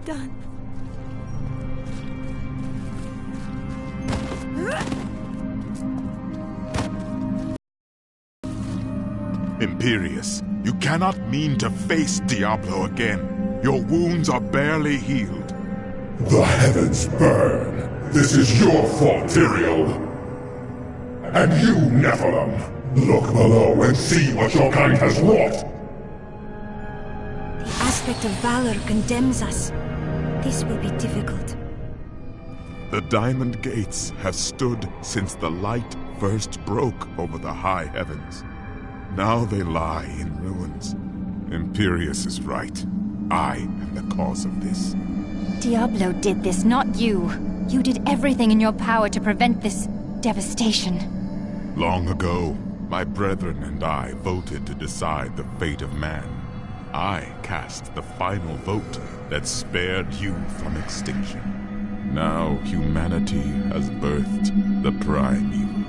done? Imperius, you cannot mean to face Diablo again. Your wounds are barely healed. The heavens burn. This is your fault, Tyrael. And you, Nephilim, look below and see what your kind has wrought. The aspect of valor condemns us. This will be difficult. The Diamond Gates have stood since the light first broke over the high heavens. Now they lie in ruins. Imperius is right. I am the cause of this. Diablo did this, not you. You did everything in your power to prevent this devastation. Long ago, my brethren and I voted to decide the fate of man. I cast the final vote that spared you from extinction. Now humanity has birthed the prime evil.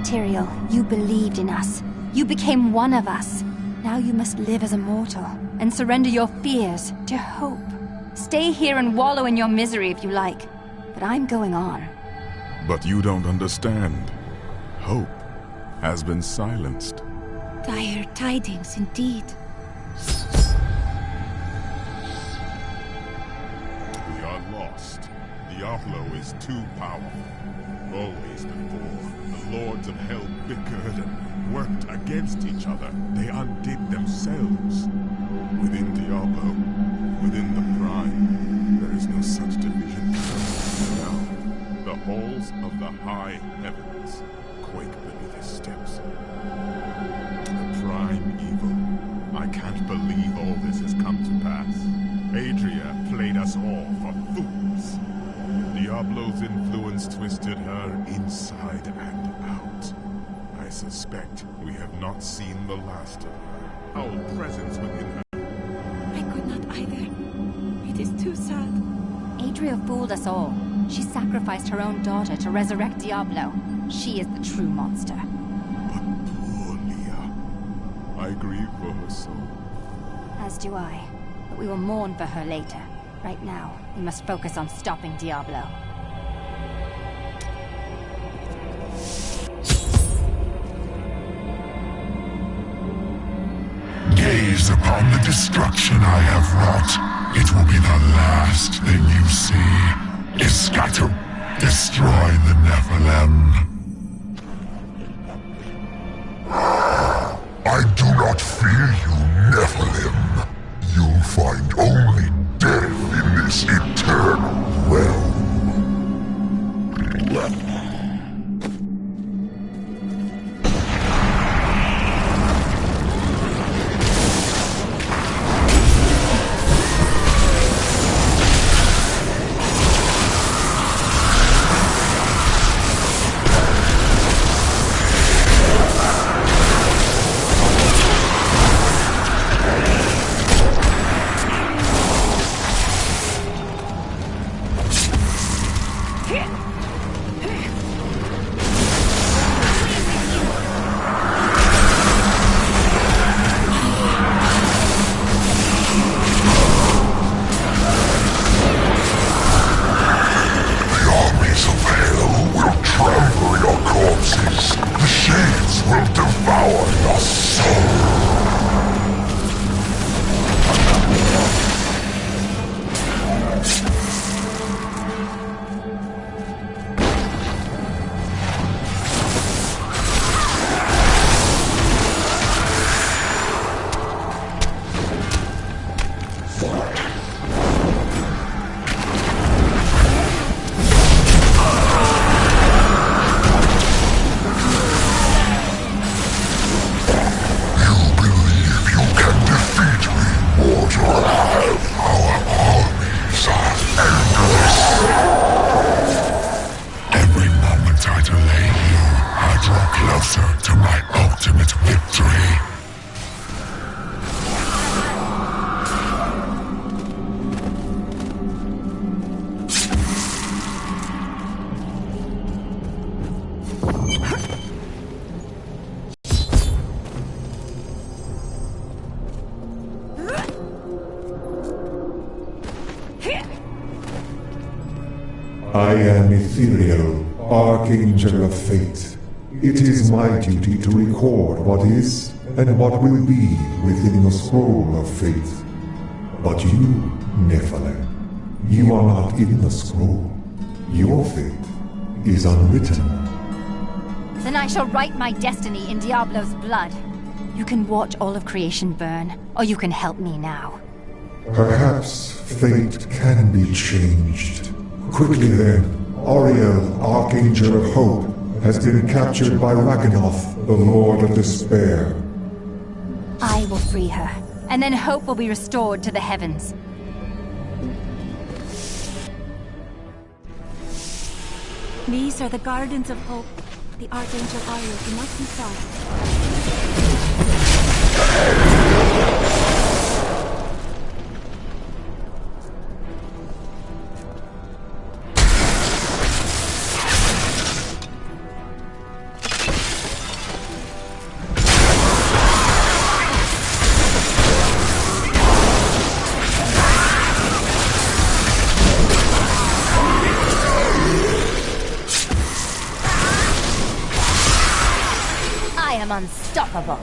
Tyrael, you believed in us. You became one of us. Now you must live as a mortal and surrender your fears to hope. Stay here and wallow in your misery if you like, but I'm going on. But you don't understand. Hope has been silenced. Dire tidings indeed. We are lost. Diablo is too powerful. Always before, the lords of hell bickered and worked against each other. They undid themselves. Within Diablo, within the Prime, there is no such division. Now, the halls of the high heavens quake beneath his steps. The Prime evil. I can't believe all this has come to pass. Adria played us all for fools. Diablo's influence twisted her inside and out. I suspect we have not seen the last of her. Our presence within her. I could not either. It is too sad. Adria fooled us all. She sacrificed her own daughter to resurrect Diablo. She is the true monster. But poor Leah. I grieve for her soul. As do I. But we will mourn for her later. Right now, we must focus on stopping Diablo. Gaze upon the destruction I have wrought. It will be the last thing you see. Iskatu, destroy the Nephilim. I do not fear you, Nephilim. You'll find only death in this eternal realm. Here! I am Ethereal, Archangel of Fate. It is my duty to record what is and what will be within the scroll of fate. But you, Nephilim, you are not in the scroll. Your fate is unwritten. Then I shall write my destiny in Diablo's blood. You can watch all of creation burn, or you can help me now. Perhaps fate can be changed. Quickly then, Auriel, Archangel of Hope, has been captured by Raganoth, the Lord of Despair. I will free her, and then hope will be restored to the heavens. These are the Gardens of Hope. The Archangel Ariel cannot be sought. I am unstoppable.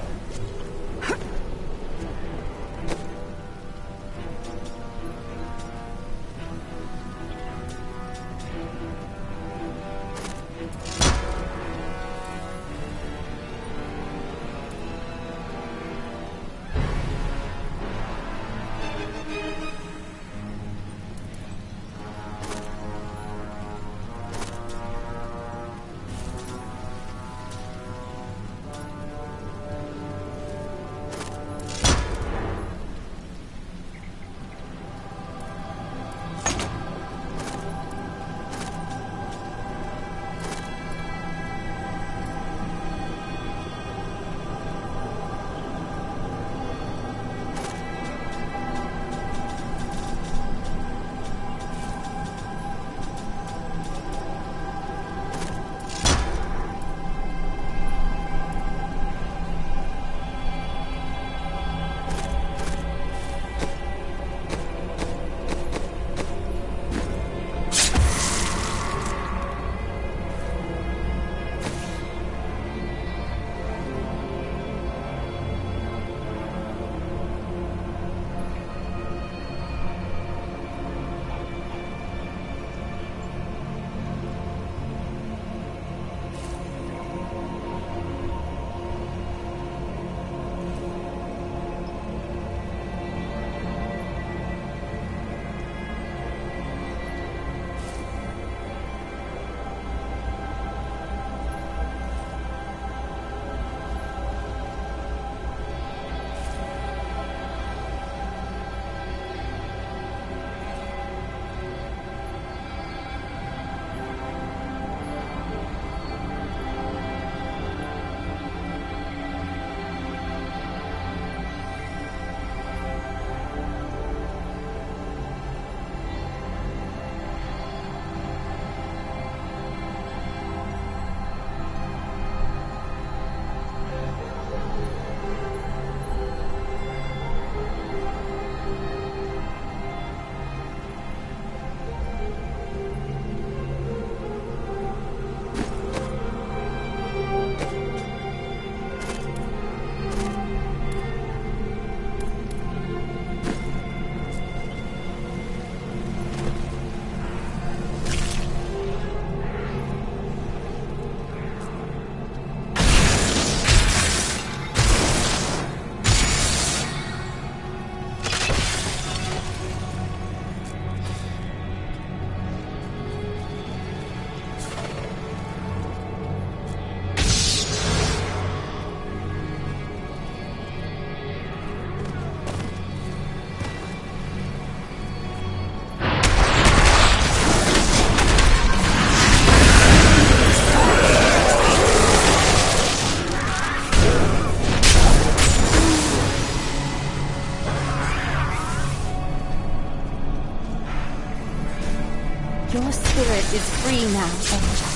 Your spirit is free now, Angel.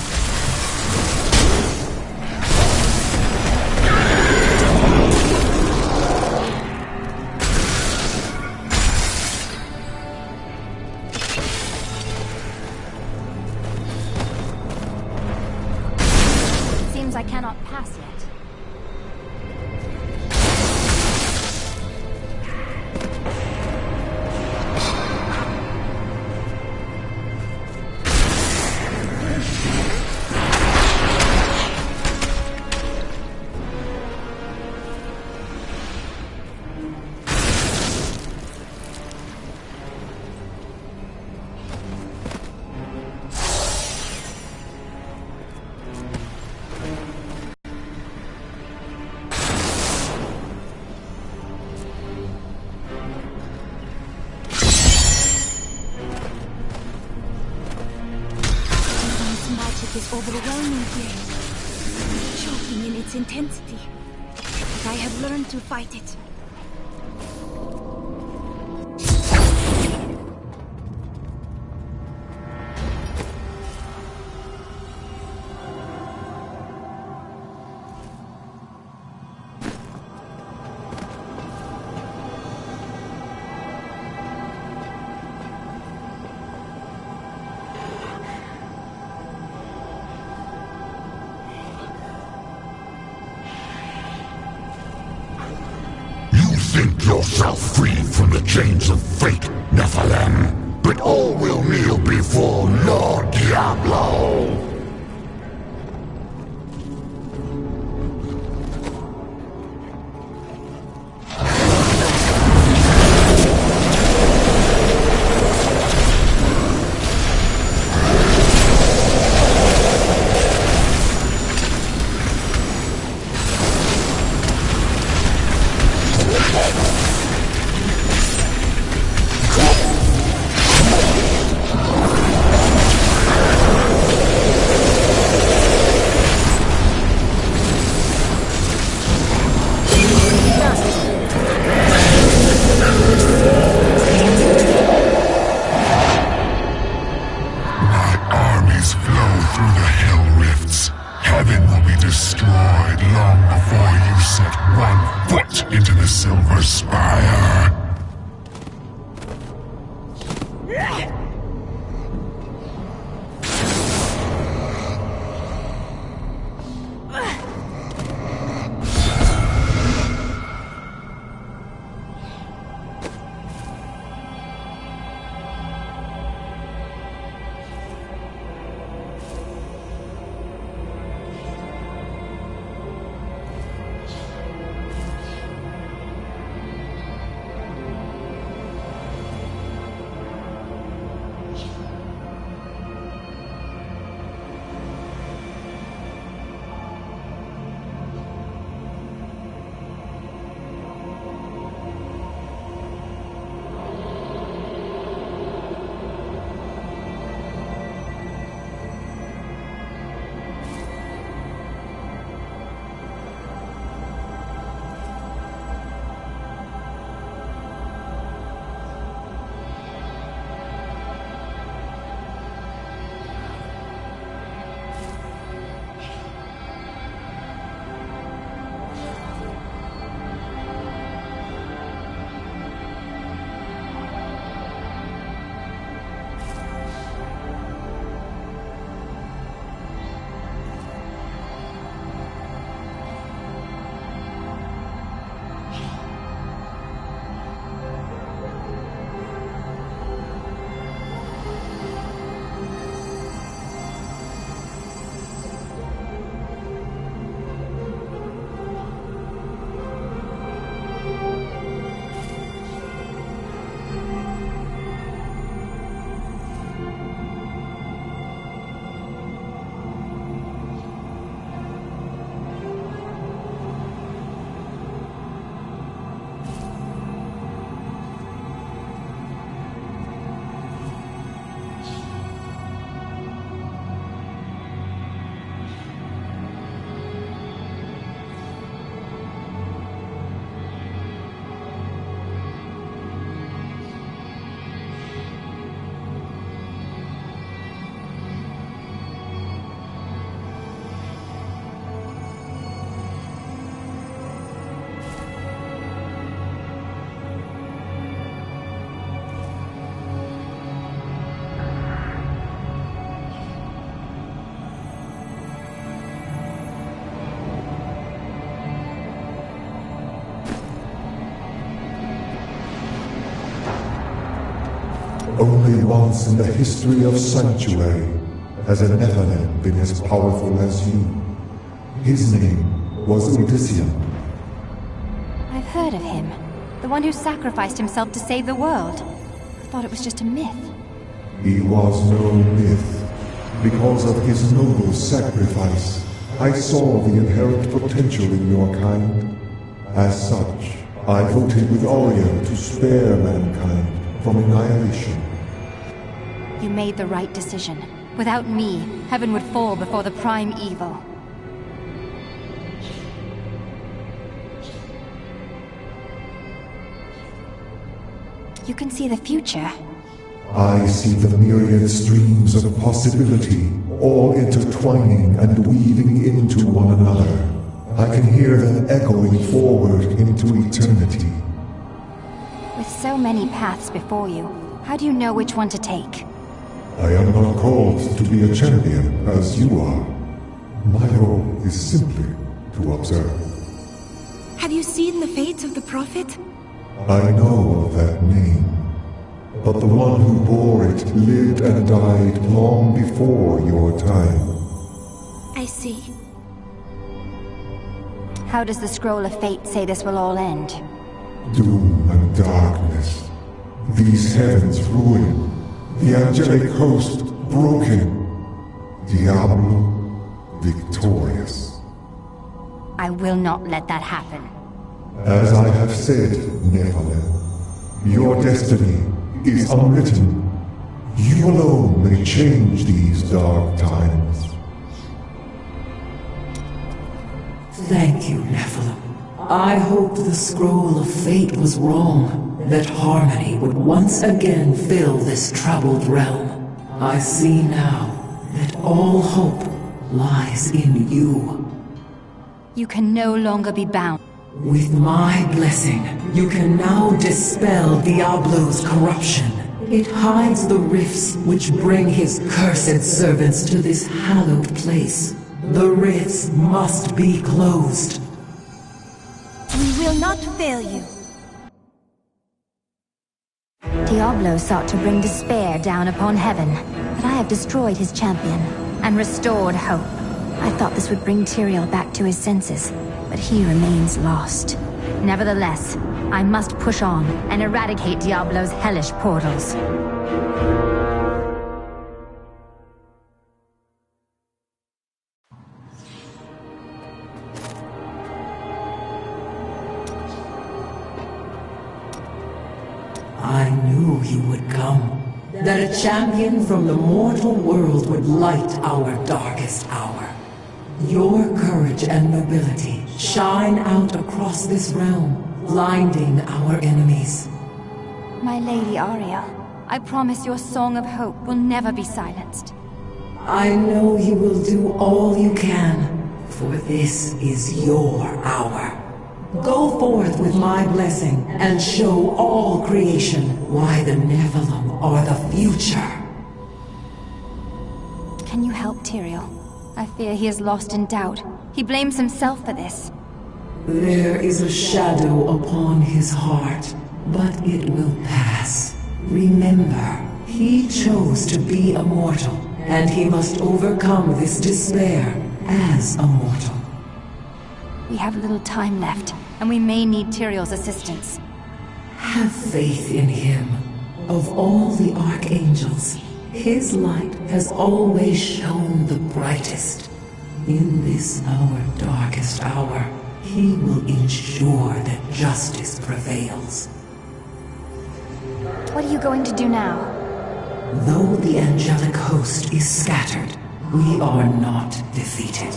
us yet. Is overwhelming here, choking in its intensity. But I have learned to fight it. Think yourself free from the chains of fate, Nephilim, but all will kneel before Lord Diablo. Silver Spire. Only once in the history of Sanctuary has a Nephilim been as powerful as you. His name was Odysseum. I've heard of him. The one who sacrificed himself to save the world. I thought it was just a myth. He was no myth. Because of his noble sacrifice, I saw the inherent potential in your kind. As such, I voted with Arya to spare mankind from annihilation. You made the right decision. Without me, heaven would fall before the prime evil. You can see the future. I see the myriad streams of possibility, all intertwining and weaving into one another. I can hear them echoing forward into eternity. With so many paths before you, how do you know which one to take? I am not called to be a champion, as you are. My role is simply to observe. Have you seen the fate of the Prophet? I know of that name. But the one who bore it lived and died long before your time. I see. How does the Scroll of Fate say this will all end? Doom and darkness. These heavens ruined. The angelic host broken. Diablo victorious. I will not let that happen. As I have said, Nephilim, your destiny is unwritten. You alone may change these dark times. Thank you, Nephilim. I hoped the Scroll of Fate was wrong, that harmony would once again fill this troubled realm. I see now that all hope lies in you. You can no longer be bound. With my blessing, you can now dispel Diablo's corruption. It hides the rifts which bring his cursed servants to this hallowed place. The rifts must be closed. We will not fail you. Diablo sought to bring despair down upon heaven, but I have destroyed his champion and restored hope. I thought this would bring Tyrael back to his senses, but he remains lost. Nevertheless, I must push on and eradicate Diablo's hellish portals. I knew he would come. That a champion from the mortal world would light our darkest hour. Your courage and nobility shine out across this realm, blinding our enemies. My Lady Arya, I promise your song of hope will never be silenced. I know you will do all you can, for this is your hour. Go forth with my blessing and show all creation why the Nephilim are the future. Can you help Tyrael? I fear he is lost in doubt. He blames himself for this. There is a shadow upon his heart, but it will pass. Remember, he chose to be a mortal, and he must overcome this despair as a mortal. We have little time left, and we may need Tyrael's assistance. Have faith in him. Of all the archangels, his light has always shone the brightest. In this our darkest hour, he will ensure that justice prevails. What are you going to do now? Though the angelic host is scattered, we are not defeated.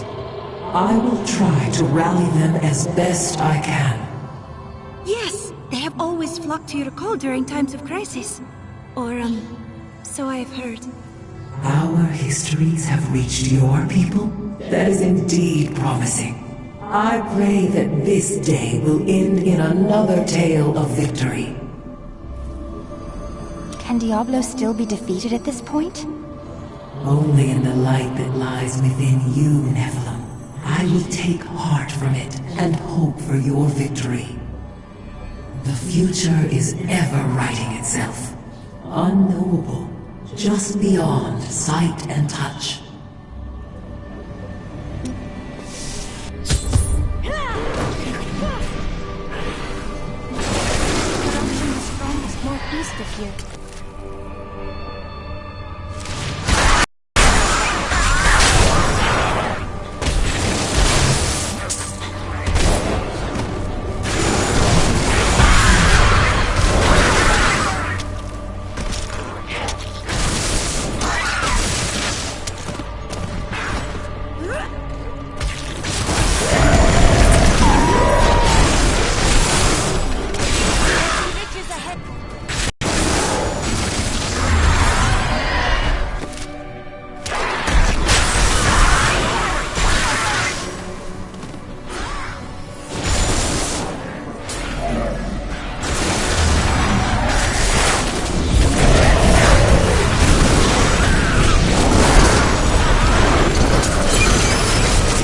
I will try to rally them as best I can. Yes, they have always flocked to your call during times of crisis. Or, so I have heard. Our histories have reached your people? That is indeed promising. I pray that this day will end in another tale of victory. Can Diablo still be defeated at this point? Only in the light that lies within you, Nephilim. I will take heart from it and hope for your victory. The future is ever writing itself. Unknowable, just beyond sight and touch. Corruption is strongest northeast of here.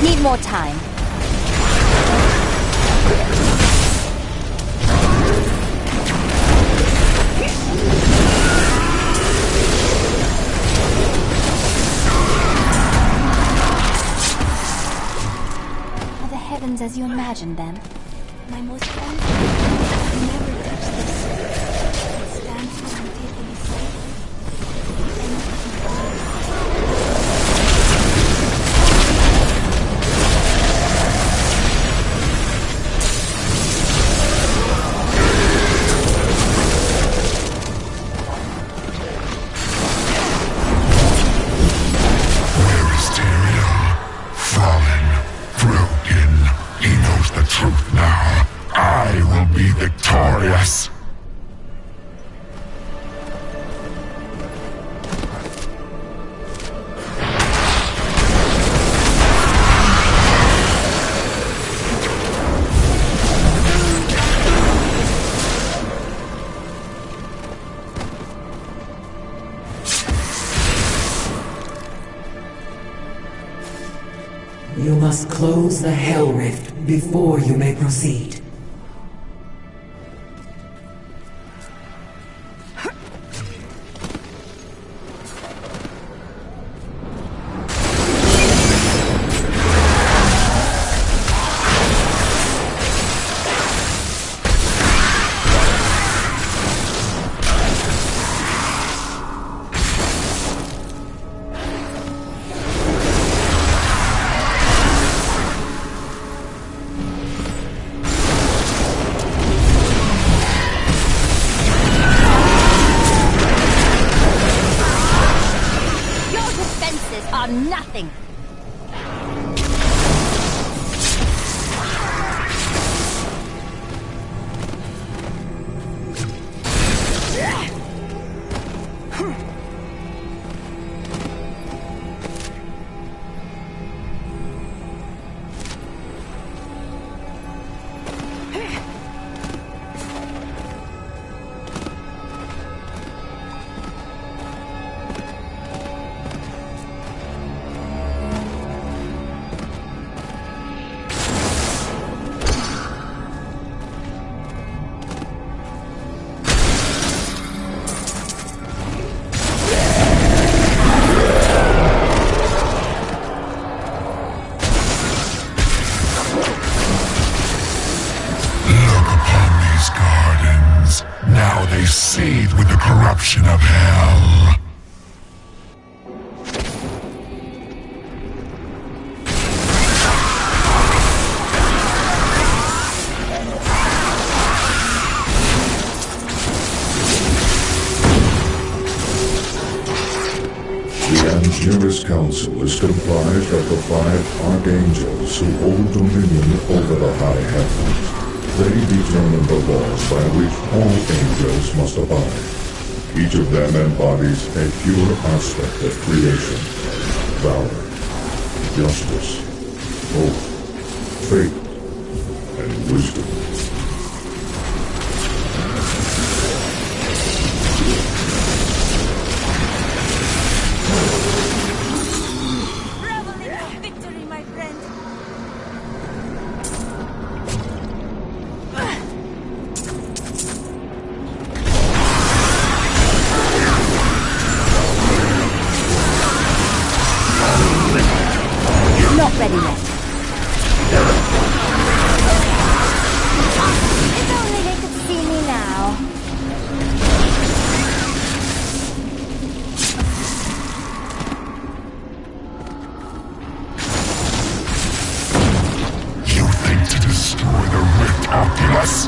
Need more time. Are the heavens as you imagined them? My most fond I never touch this. It stands for antiquity sacred. Victorious! You must close the Hell Rift before you may proceed. Are nothing. They seethe with the corruption of hell. The Angelus Council is comprised of the 5 archangels who hold dominion over the high heavens. They determine the laws by which all angels must abide. Each of them embodies a pure aspect of creation: valor, justice, hope, faith, and wisdom. Revel in your victory, my friend. useless!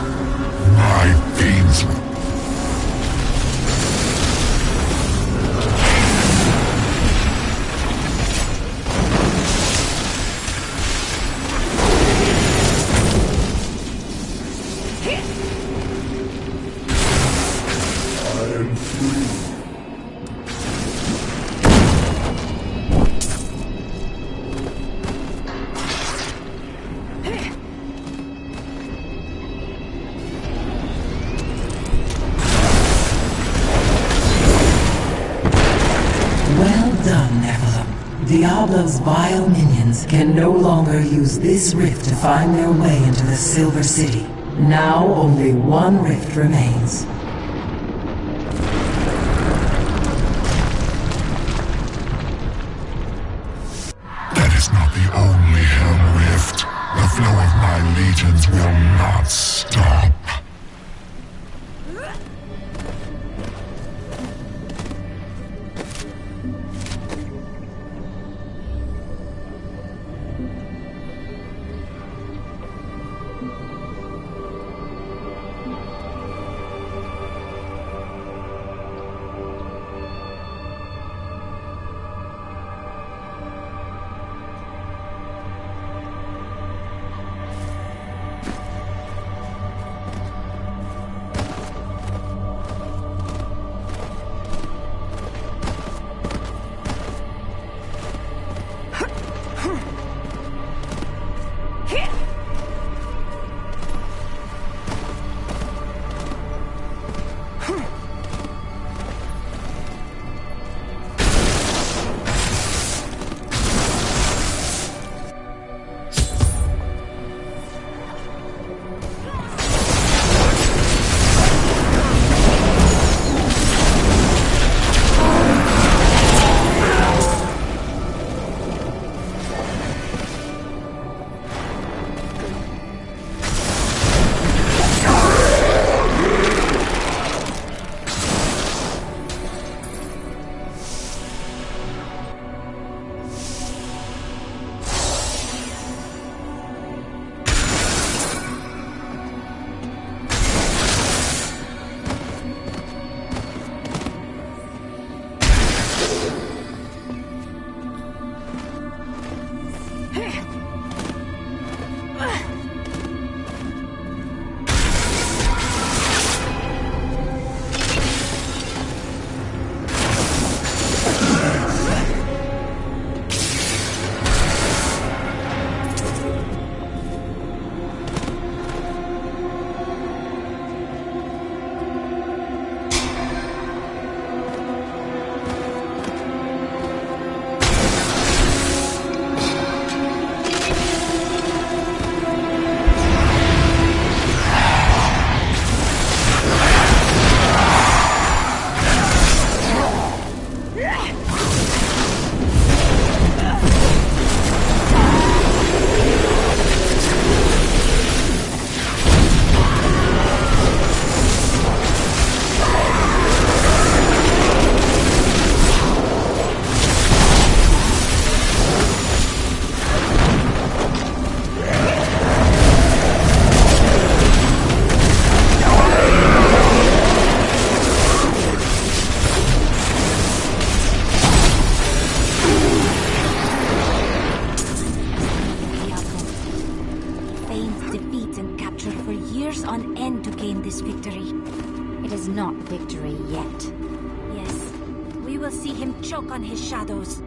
My fiends... I am free. Diablo's vile minions can no longer use this rift to find their way into the Silver City. Now only one rift remains. That is not the only Helm Rift. The flow of my legions will not stop. victory yet. Yes, we will see him choke on his shadows.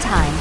time.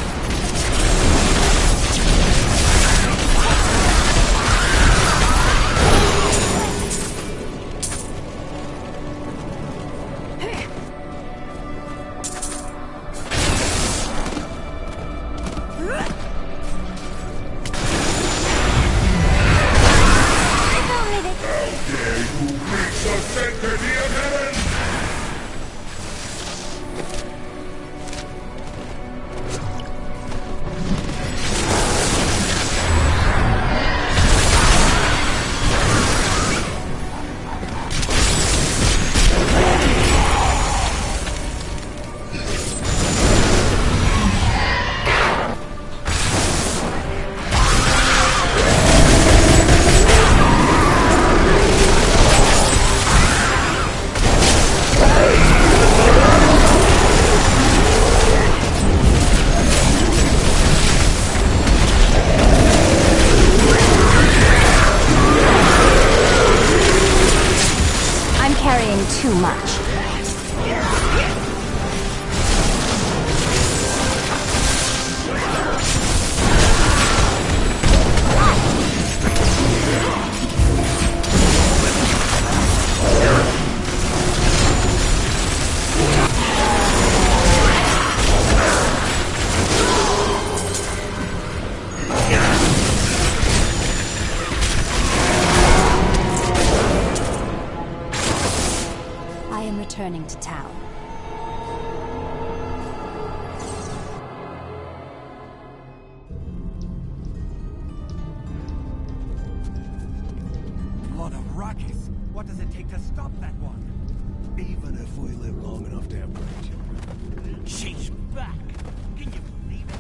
Too much. Returning to town. A lot of rockets. What does it take to stop that one? Even if we live long enough to have grandchildren. She's back. Can you believe it?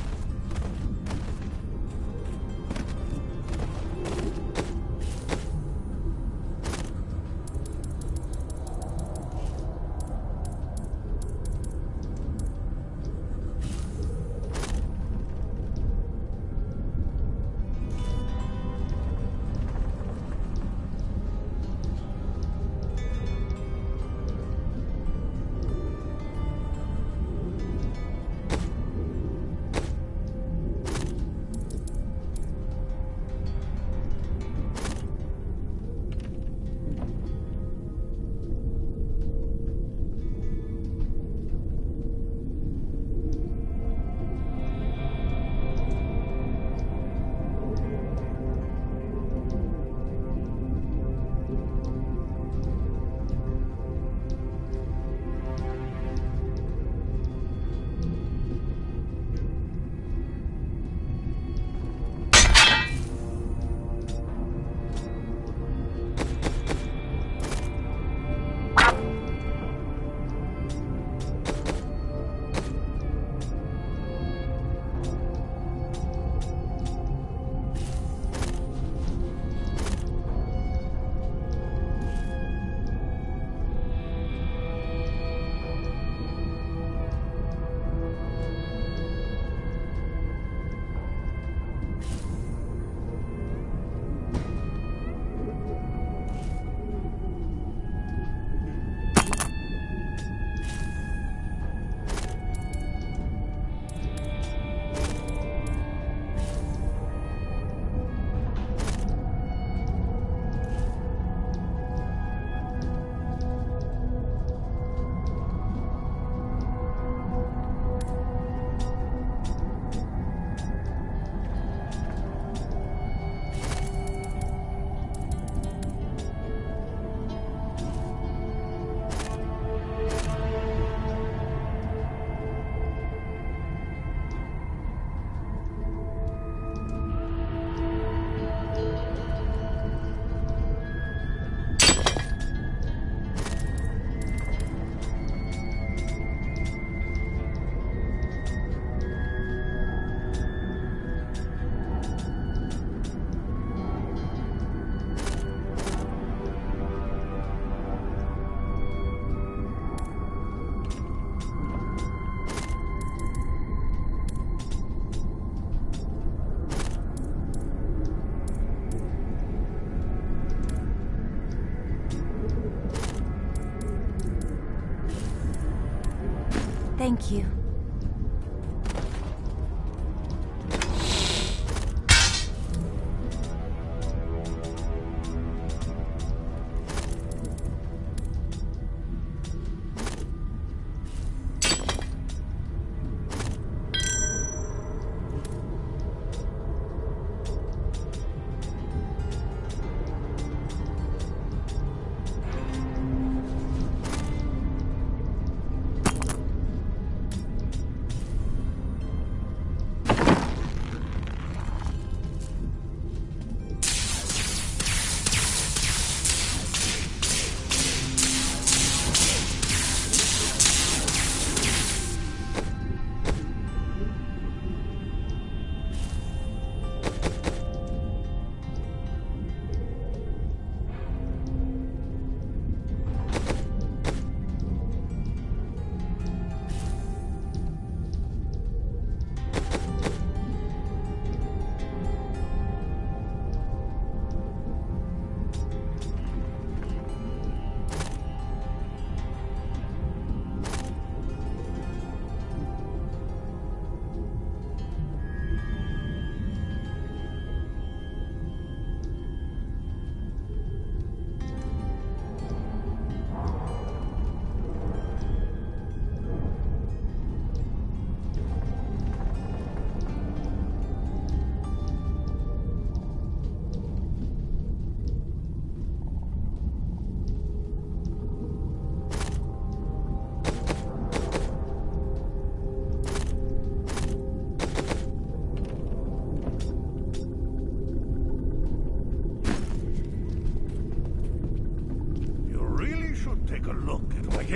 Thank you.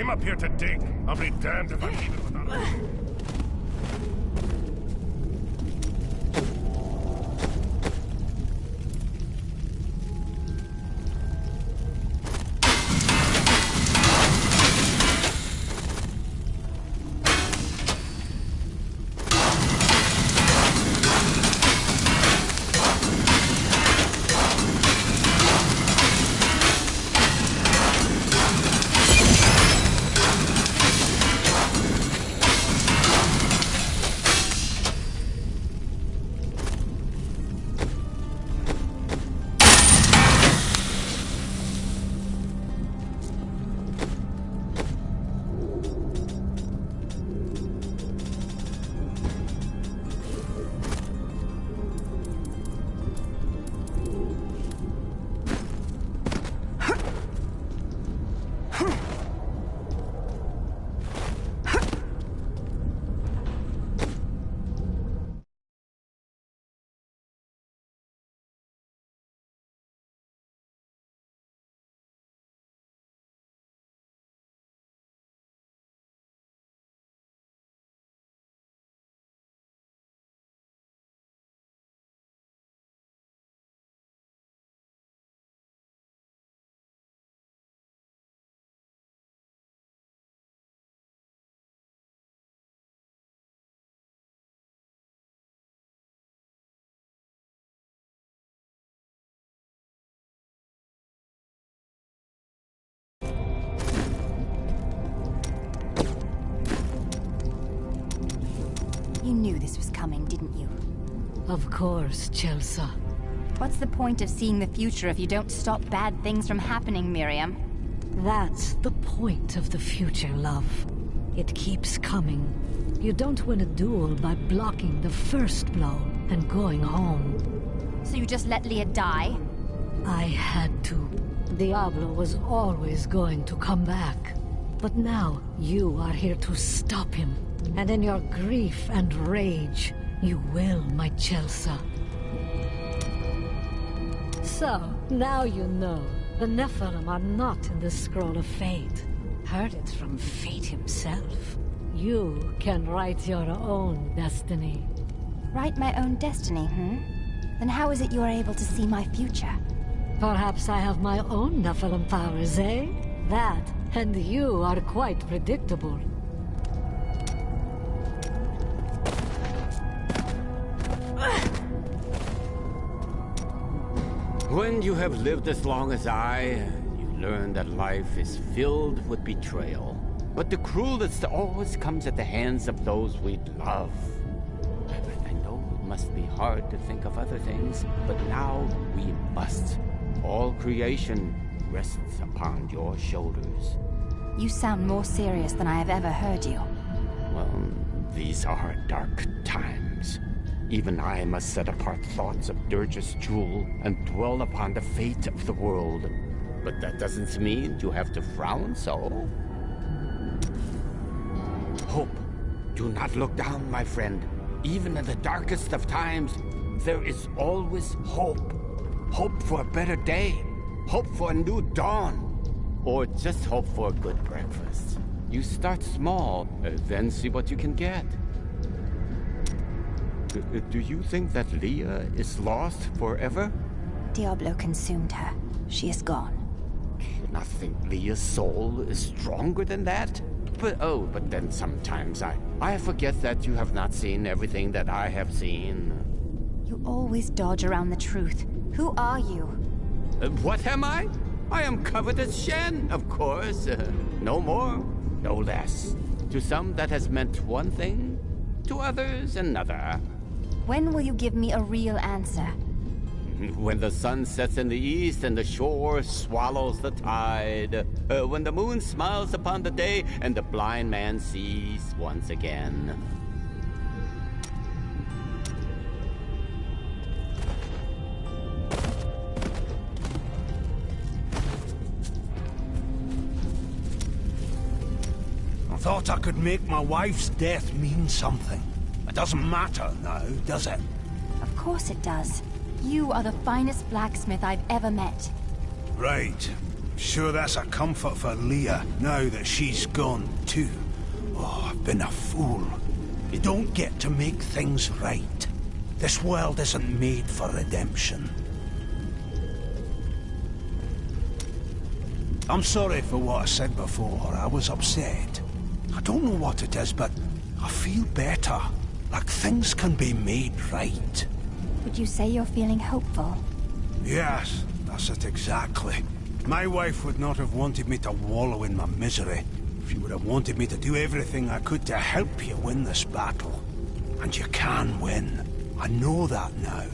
came up here to dig. I'll be damned if I leave it without a... You knew this was coming, didn't you? Of course, Chelsea. What's the point of seeing the future if you don't stop bad things from happening, Miriam? That's the point of the future, love. It keeps coming. You don't win a duel by blocking the first blow and going home. So you just let Leah die? I had to. Diablo was always going to come back. But now, you are here to stop him. And in your grief and rage, you will, my Chelsea. So, now you know. The Nephilim are not in the Scroll of Fate. Heard it from Fate himself. You can write your own destiny. Write my own destiny, Then how is it you are able to see my future? Perhaps I have my own Nephilim powers, eh? That, and you are quite predictable. When you have lived as long as I, you learn that life is filled with betrayal. But the cruelest always comes at the hands of those we love. I know it must be hard to think of other things, but now we must. All creation rests upon your shoulders. You sound more serious than I have ever heard you. Well, these are dark times. Even I must set apart thoughts of Dirge's jewel and dwell upon the fate of the world. But that doesn't mean you have to frown so. Hope. Do not look down, my friend. Even in the darkest of times, there is always hope. Hope for a better day. Hope for a new dawn. Or just hope for a good breakfast. You start small, then see what you can get. Do you think that Leah is lost forever? Diablo consumed her. She is gone. You not think Leah's soul is stronger than that? But then sometimes I forget that you have not seen everything that I have seen. You always dodge around the truth. Who are you? What am I? I am covered as Shen, of course. No more, no less. To some that has meant one thing, to others another. When will you give me a real answer? When the sun sets in the east and the shore swallows the tide. When the moon smiles upon the day and the blind man sees once again. I thought I could make my wife's death mean something. It doesn't matter now, does it? Of course it does. You are the finest blacksmith I've ever met. Right. Sure that's a comfort for Leah, now that she's gone too. Oh, I've been a fool. You don't get to make things right. This world isn't made for redemption. I'm sorry for what I said before. I was upset. I don't know what it is, but I feel better. Like things can be made right. Would you say you're feeling hopeful? Yes, that's it exactly. My wife would not have wanted me to wallow in my misery. She would have wanted me to do everything I could to help you win this battle. And you can win. I know that now.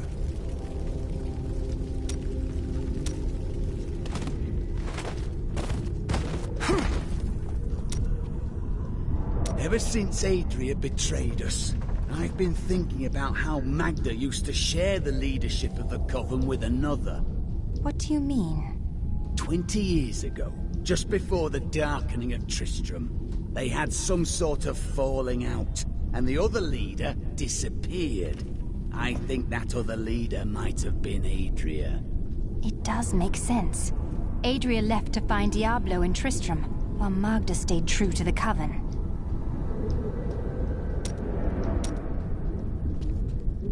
Ever since Adria betrayed us, I've been thinking about how Magda used to share the leadership of the Coven with another. What do you mean? 20 years ago, just before the darkening of Tristram, they had some sort of falling out, and the other leader disappeared. I think that other leader might have been Adria. It does make sense. Adria left to find Diablo and Tristram, while Magda stayed true to the Coven.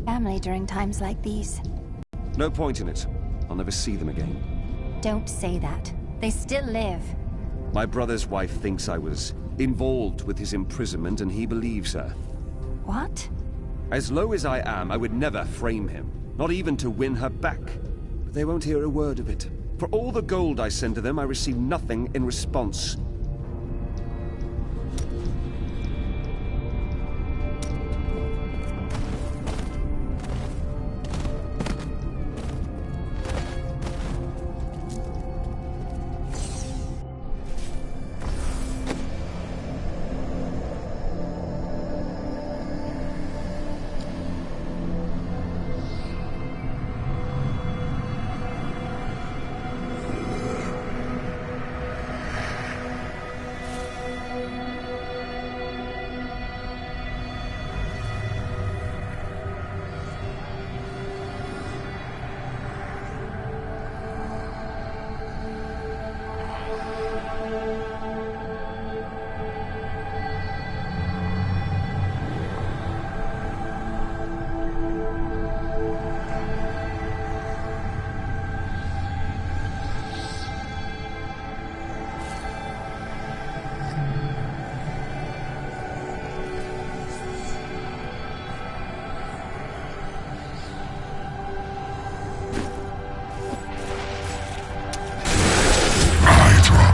Family during times like these. No point in it. I'll never see them again. Don't say that. They still live. My brother's wife thinks I was involved with his imprisonment, and he believes her. What? As low as I am, I would never frame him. Not even to win her back. But they won't hear a word of it. For all the gold I send to them, I receive nothing in response.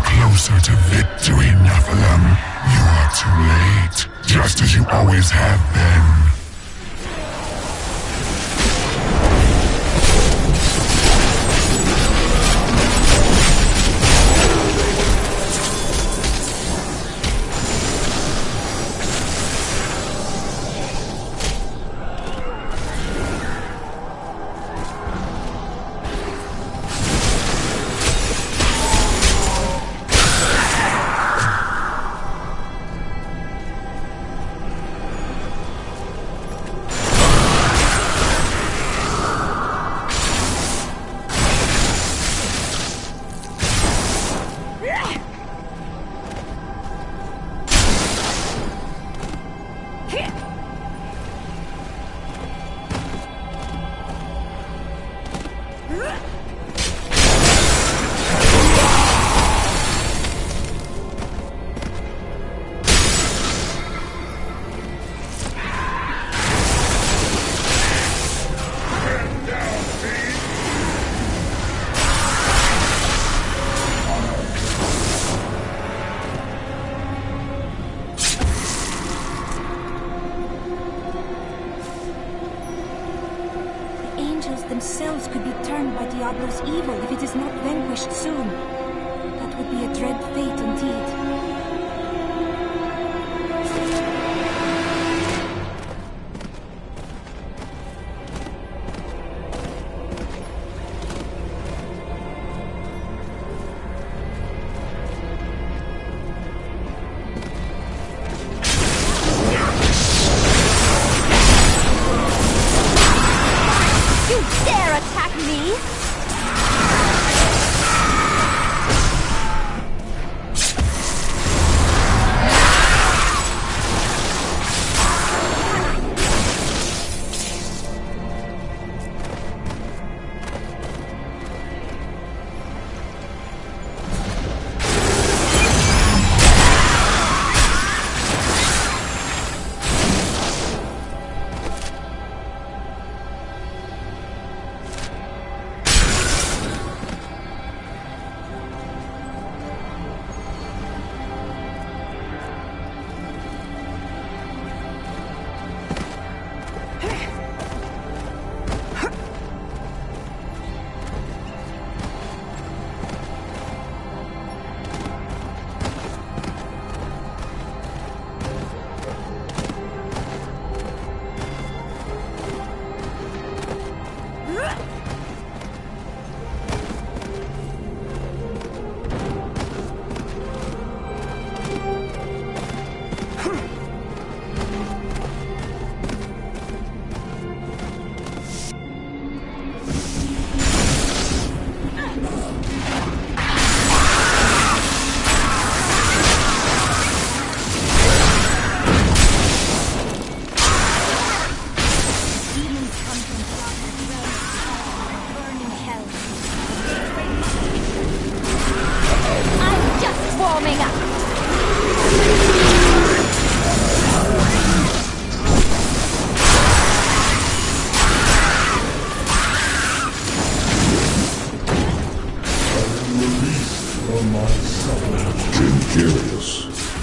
Closer to victory, Nephilim. You are too late, just as you always have been. Themselves could be turned by Diablo's evil if it is not vanquished soon. That would be a dread fate indeed.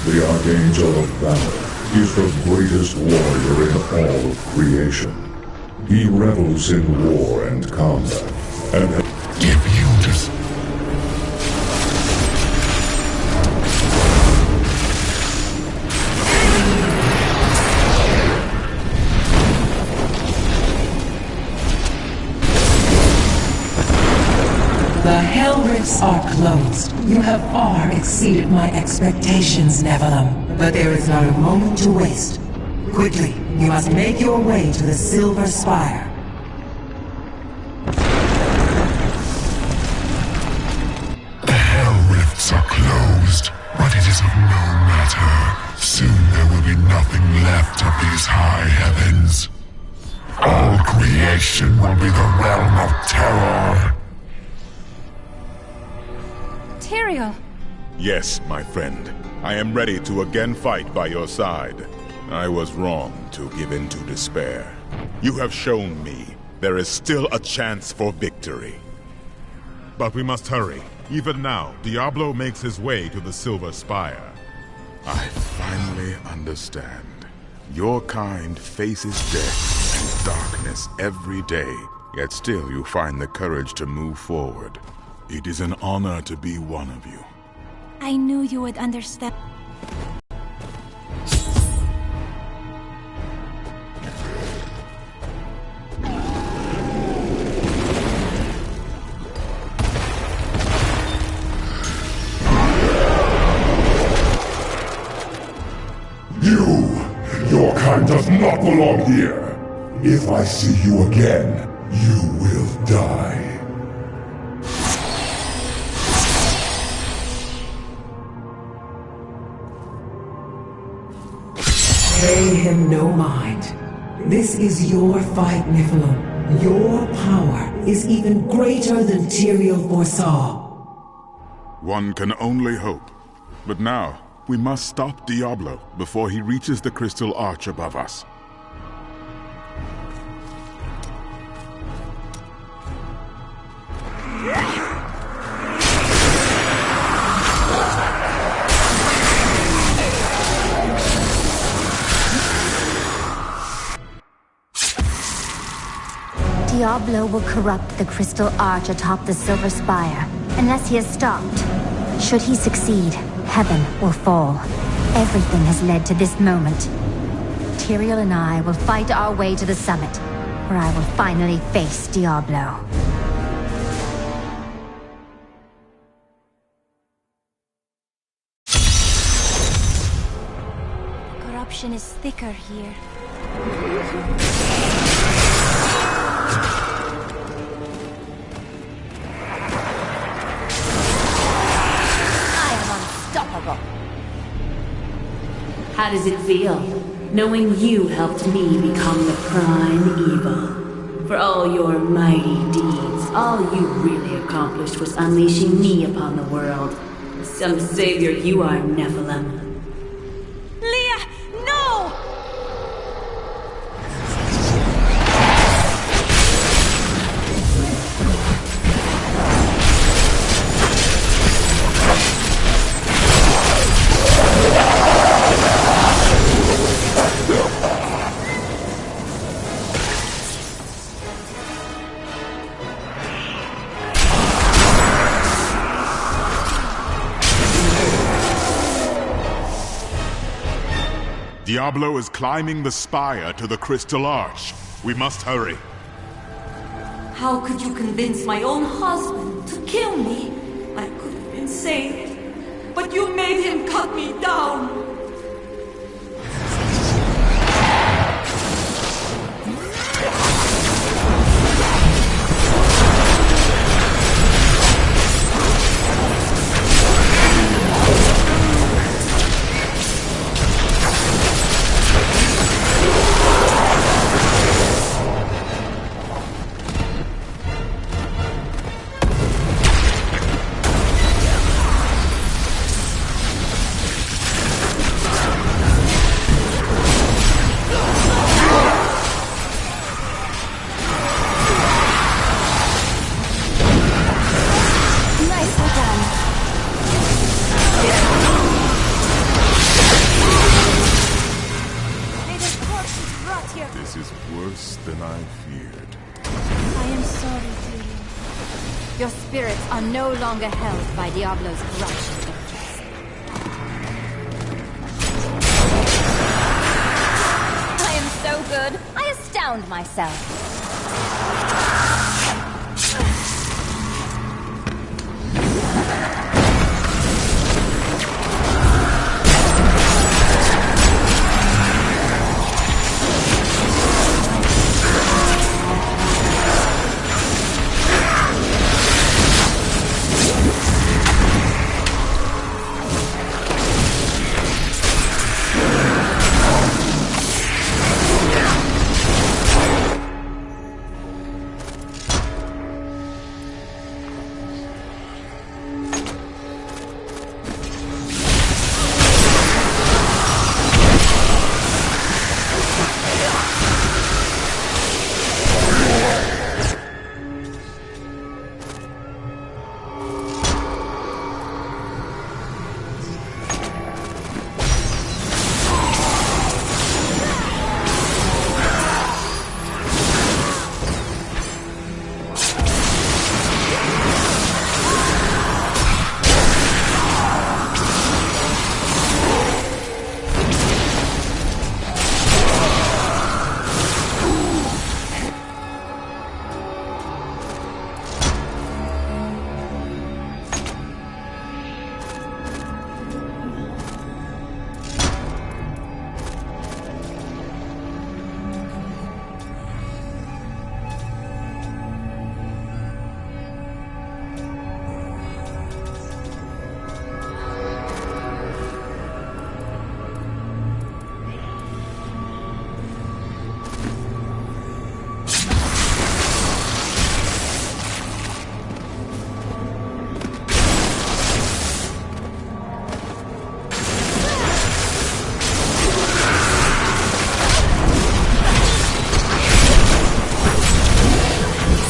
The Archangel of Valor is the greatest warrior in all of creation. He revels in war and combat, and If you just... The Hell Rifts are closed. You have far exceeded my expectations, Nephilim. But there is not a moment to waste. Quickly, you must make your way to the Silver Spire. The Hell Rifts are closed, but it is of no matter. Soon there will be nothing left of these high heavens. All creation will be the realm of terror. Tyrael! Yes, my friend. I am ready to again fight by your side. I was wrong to give in to despair. You have shown me there is still a chance for victory. But we must hurry. Even now, Diablo makes his way to the Silver Spire. I finally understand. Your kind faces death and darkness every day, yet still you find the courage to move forward. It is an honor to be one of you. I knew you would understand. Your kind does not belong here. If I see you again, you will die. Pay him no mind. This is your fight, Nephilim. Your power is even greater than Tyrael foresaw. One can only hope. But now, we must stop Diablo before he reaches the crystal arch above us. Diablo will corrupt the crystal arch atop the Silver Spire, unless he is stopped. Should he succeed, heaven will fall. Everything has led to this moment. Tyrael and I will fight our way to the summit, where I will finally face Diablo. Corruption is thicker here. How does it feel, knowing you helped me become the prime evil? For all your mighty deeds, all you really accomplished was unleashing me upon the world. Some savior you are, Nephilim. Leah, no! Diablo is climbing the spire to the crystal arch. We must hurry. How could you convince my own husband to kill me? I could have been saved, but you made him cut me down. than I feared. I am sorry, Tyrion. Your spirits are no longer held by Diablo's corruption. I am so good, I astound myself.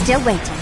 Still waiting.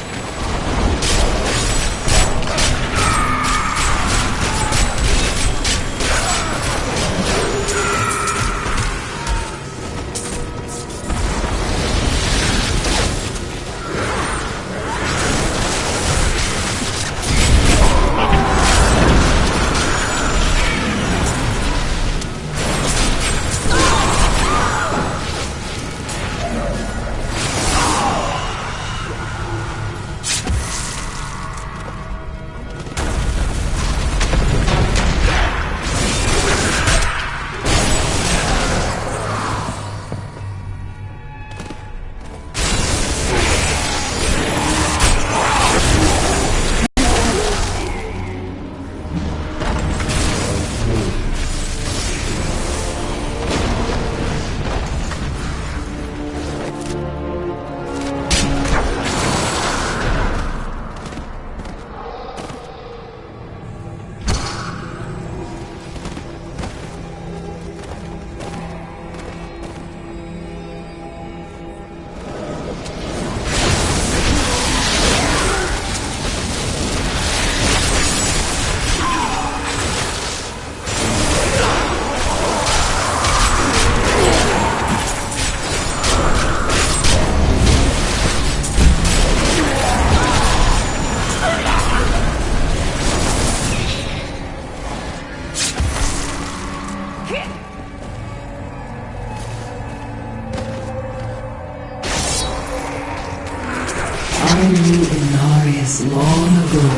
I knew Inarius long ago,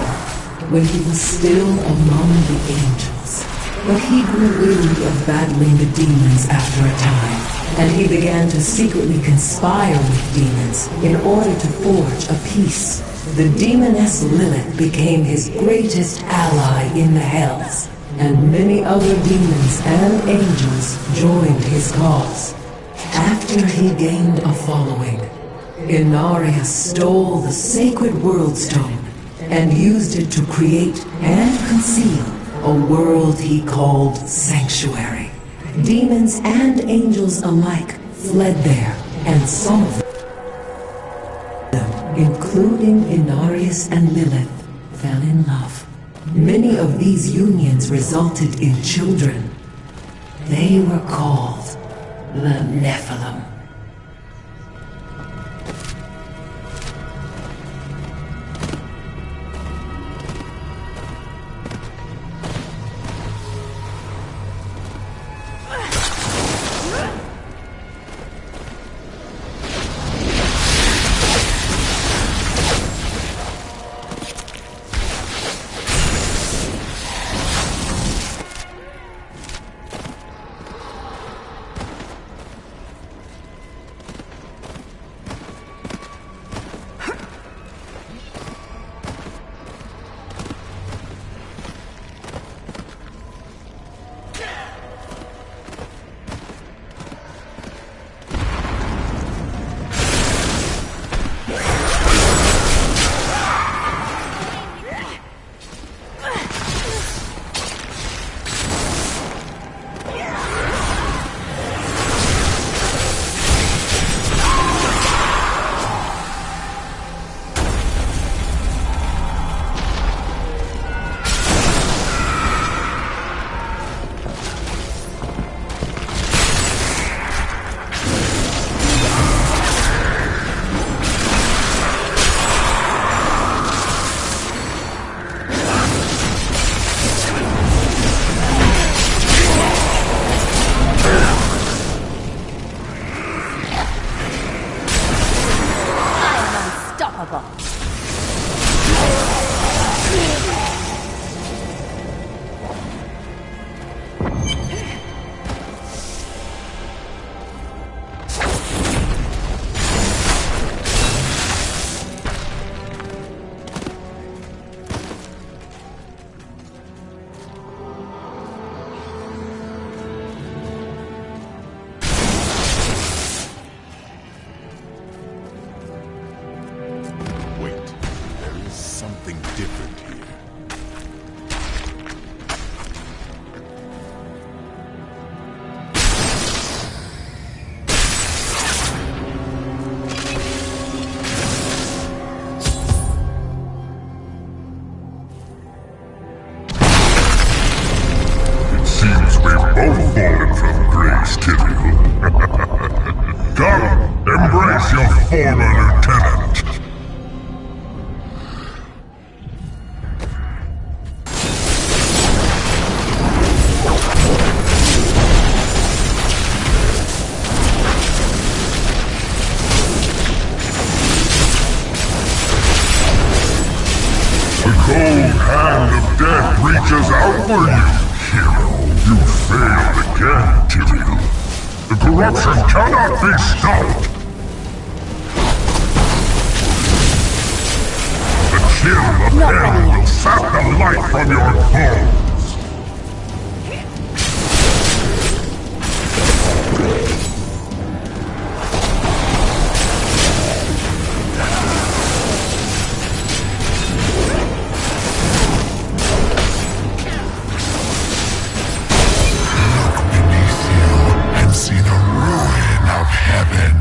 when he was still among the angels. But he grew weary of battling the demons after a time, and he began to secretly conspire with demons in order to forge a peace. The demoness Lilith became his greatest ally in the Hells, and many other demons and angels joined his cause. After he gained a following, Inarius stole the sacred World Stone and used it to create and conceal a world he called Sanctuary. Demons and angels alike fled there, and some of them, including Inarius and Lilith, fell in love. Many of these unions resulted in children. They were called the Nephilim. powerful. Something different here. It seems we've both fallen from grace, Tyrael. Come, embrace your former lieutenant. The cold hand of death reaches out for you, hero. You failed again, Tyrael. The corruption cannot be stopped. The chill of hell will sap the light from your bones. See the ruin of heaven.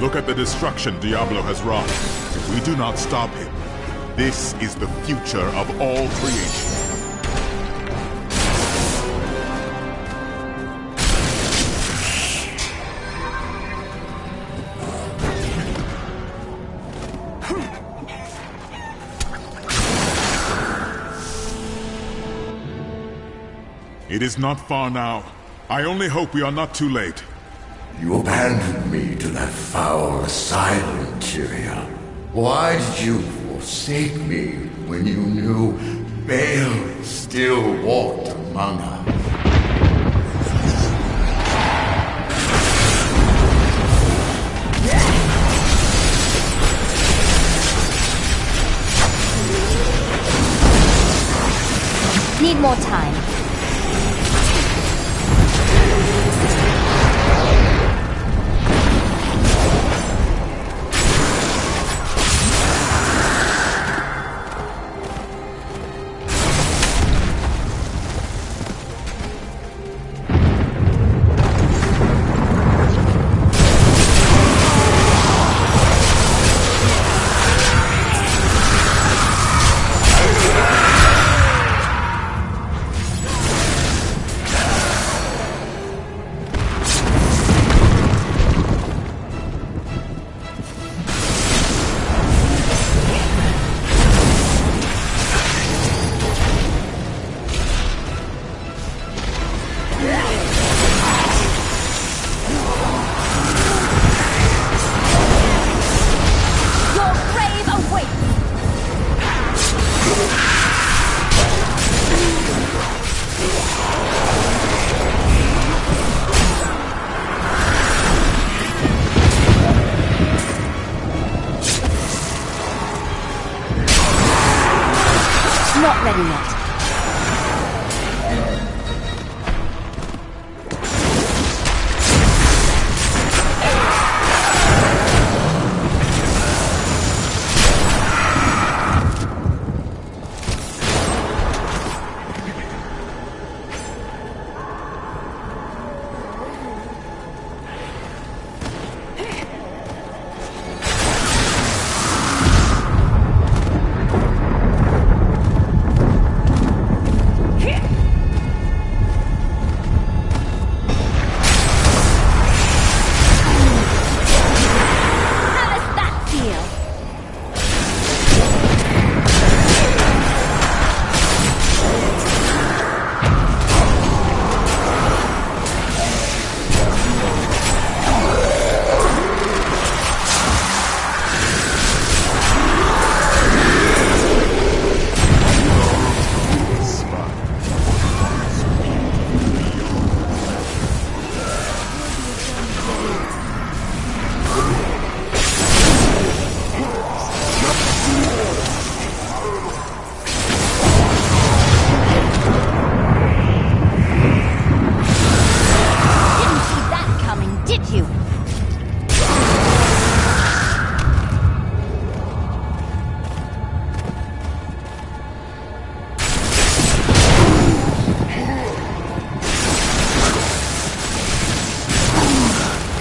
Look at the destruction Diablo has wrought. If we do not stop him, this is the future of all creation. It is not far now. I only hope we are not too late. You abandoned me to that foul asylum, Tyrael. Why did you forsake me when you knew Baal still walked among us? Need more time.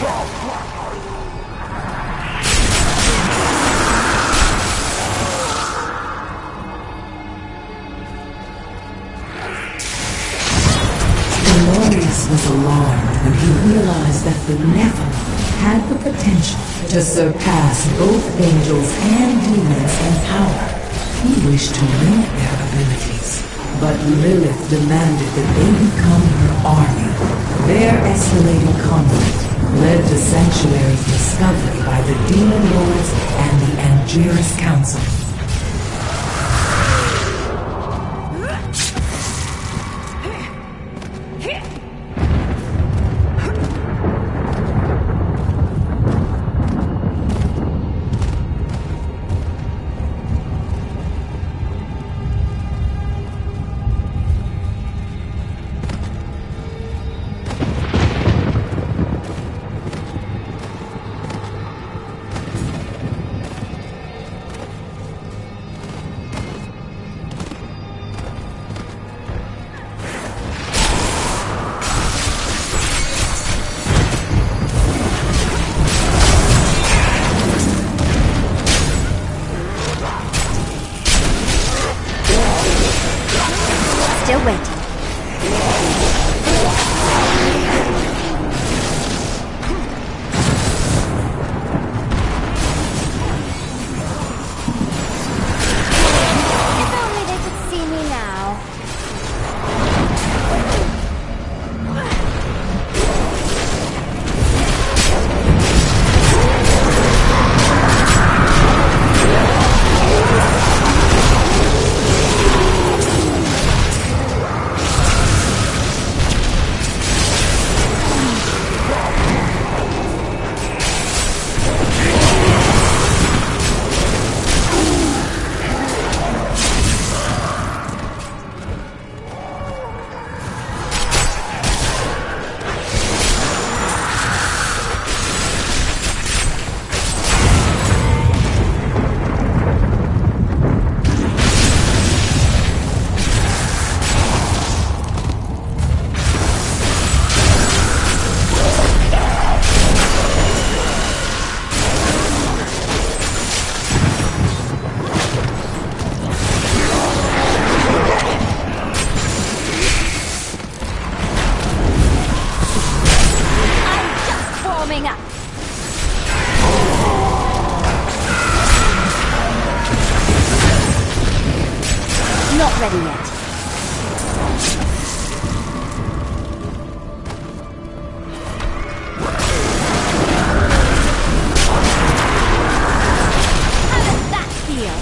Glorious was alarmed when he realized that the Nephilim had the potential to surpass both angels and demons in power. He wished to limit their abilities, but Lilith demanded that they become her army. Their escalating conflict led to Sanctuary's discovery by the Demon Lords and the Angiris Council. Still waiting. If only they could see me now. Not ready yet. How does that feel?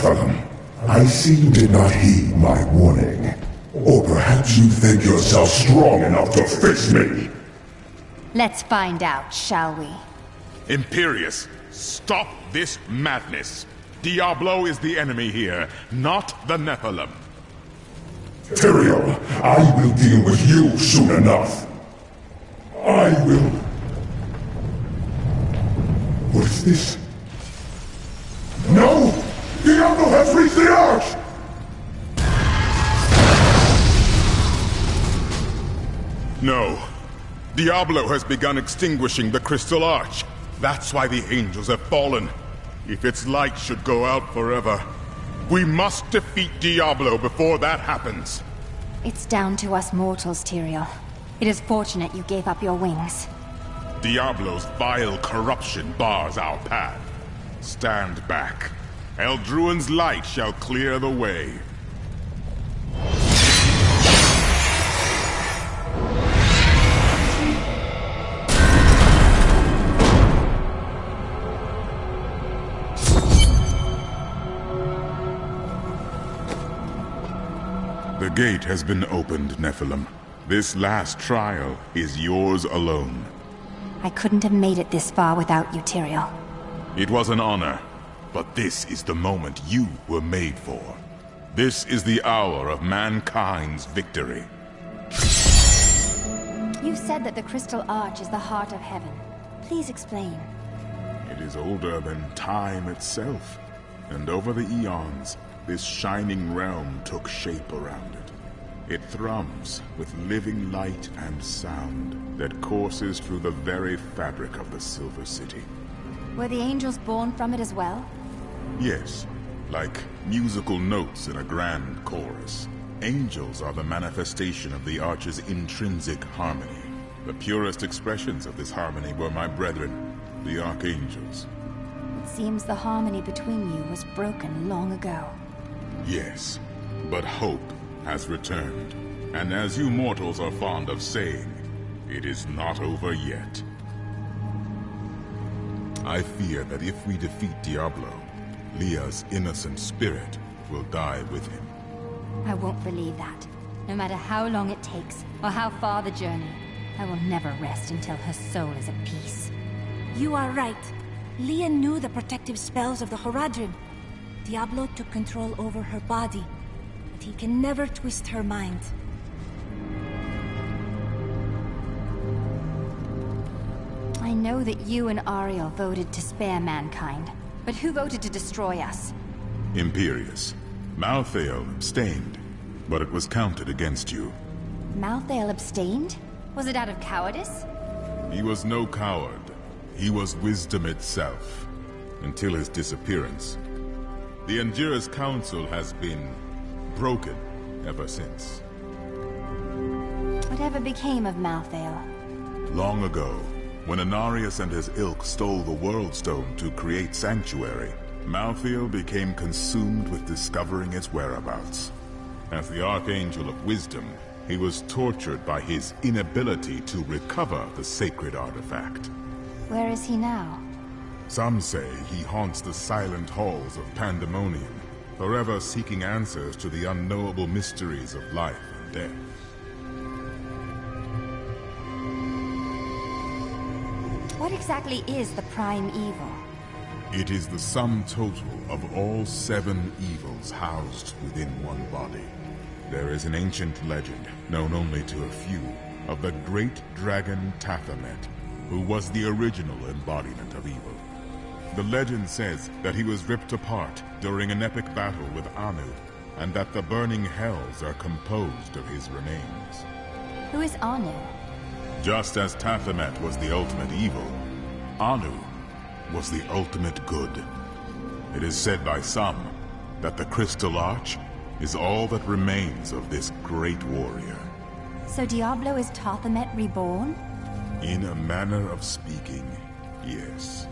Nephilim, I see you did not heed my warning. Or perhaps you think yourself strong enough to face me. Let's find out, shall we? Imperius, stop this madness. Diablo is the enemy here, not the Nephilim. Tyrael, I will deal with you soon enough. I will... What is this? No! Diablo has reached the Arch! No. Diablo has begun extinguishing the Crystal Arch. That's why the angels have fallen. If its light should go out forever, we must defeat Diablo before that happens. It's down to us mortals, Tyrael. It is fortunate you gave up your wings. Diablo's vile corruption bars our path. Stand back. Eldruin's light shall clear the way. The gate has been opened, Nephilim. This last trial is yours alone. I couldn't have made it this far without you, Tyrael. It was an honor, but this is the moment you were made for. This is the hour of mankind's victory. You said that the Crystal Arch is the heart of heaven. Please explain. It is older than time itself, and over the eons, this shining realm took shape around it. It thrums with living light and sound that courses through the very fabric of the Silver City. Were the angels born from it as well? Yes, like musical notes in a grand chorus. Angels are the manifestation of the Arch's intrinsic harmony. The purest expressions of this harmony were my brethren, the Archangels. It seems the harmony between you was broken long ago. Yes, but hope has returned. And as you mortals are fond of saying, it is not over yet. I fear that if we defeat Diablo, Leah's innocent spirit will die with him. I won't believe that. No matter how long it takes, or how far the journey, I will never rest until her soul is at peace. You are right. Leah knew the protective spells of the Horadrim. Diablo took control over her body, but he can never twist her mind. I know that you and Ariel voted to spare mankind, but who voted to destroy us? Imperius. Malthael abstained, but it was counted against you. Malthael abstained? Was it out of cowardice? He was no coward. He was wisdom itself, until his disappearance. The Endura's council has been broken ever since. Whatever became of Malthael? Long ago, when Anarius and his ilk stole the World Stone to create Sanctuary, Malthael became consumed with discovering its whereabouts. As the Archangel of Wisdom, he was tortured by his inability to recover the sacred artifact. Where is he now? Some say he haunts the silent halls of Pandemonium, forever seeking answers to the unknowable mysteries of life and death. What exactly is the Prime Evil? It is the sum total of all 7 evils housed within one body. There is an ancient legend, known only to a few, of the great dragon Tathamet, who was the original embodiment of evil. The legend says that he was ripped apart during an epic battle with Anu, and that the burning hells are composed of his remains. Who is Anu? Just as Tathamet was the ultimate evil, Anu was the ultimate good. It is said by some that the Crystal Arch is all that remains of this great warrior. So Diablo is Tathamet reborn? In a manner of speaking, yes.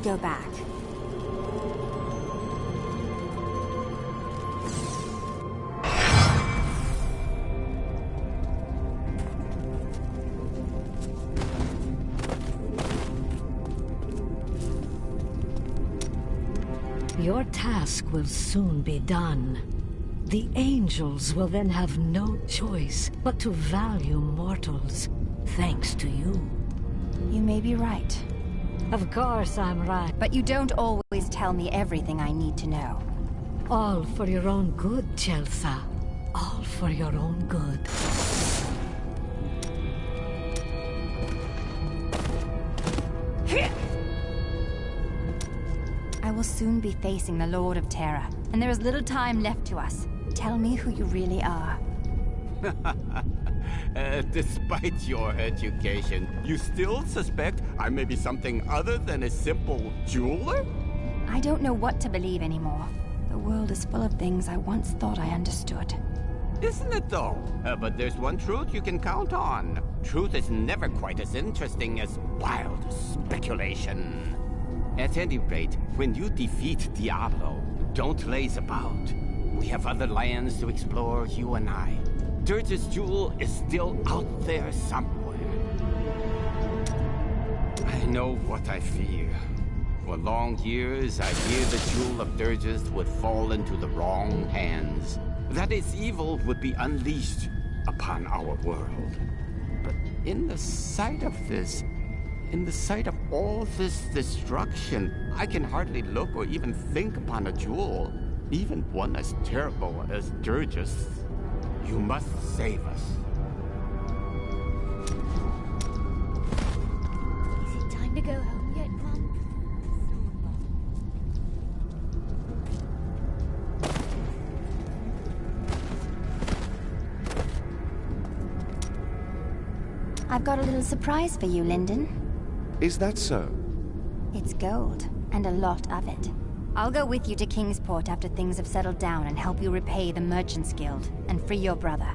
go back. Your task will soon be done. The angels will then have no choice but to value mortals, thanks to you. You may be right. Of course I'm right. But you don't always tell me everything I need to know. All for your own good, Chelsea. All for your own good. I will soon be facing the Lord of Terror, and there is little time left to us. Tell me who you really are. Despite your education, you still suspect I may be something other than a simple jeweler? I don't know what to believe anymore. The world is full of things I once thought I understood. Isn't it though? But there's one truth you can count on. Truth is never quite as interesting as wild speculation. At any rate, when you defeat Diablo, don't laze about. We have other lands to explore, you and I. Dirge's jewel is still out there somewhere. I know what I fear. For long years, I feared the jewel of Dirge's would fall into the wrong hands. That its evil would be unleashed upon our world. But in the sight of all this destruction, I can hardly look or even think upon a jewel, even one as terrible as Dirge's. You must save us. Is it time to go home yet, Plum? I've got a little surprise for you, Lyndon. Is that so? It's gold, and a lot of it. I'll go with you to Kingsport after things have settled down and help you repay the Merchants Guild and free your brother.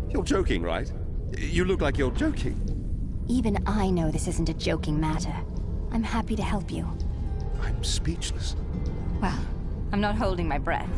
You're joking, right? You look like you're joking. Even I know this isn't a joking matter. I'm happy to help you. I'm speechless. Well, I'm not holding my breath.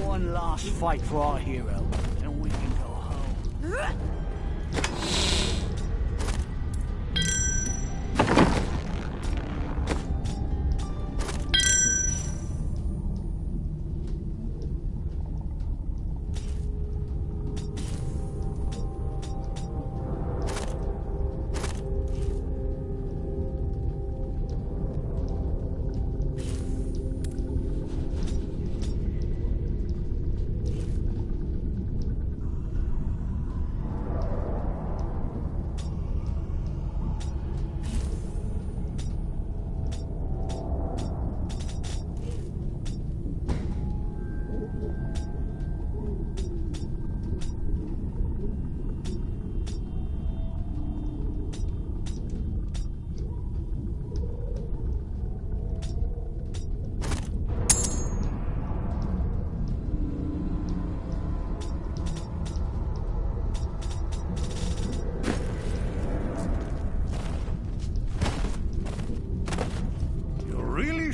One last fight for our hero, and we can go home.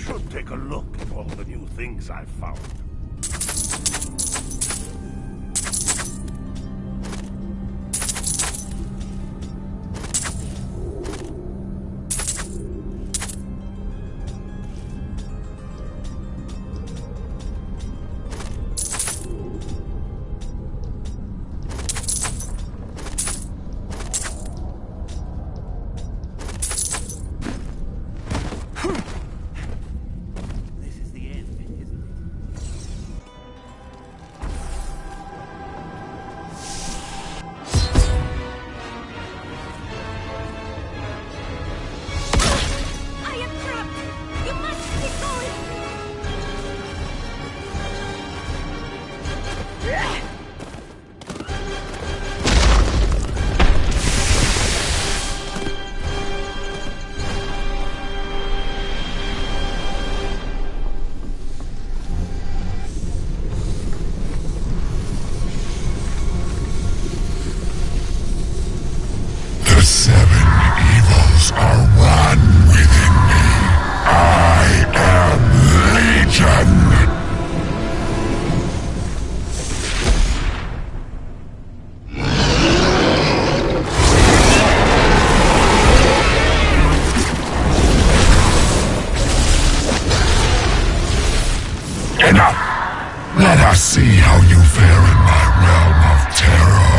should take a look at all the new things I've found. The seven evils are one within me. I am Legion. Enough! Let us see how you fare in my realm of terror.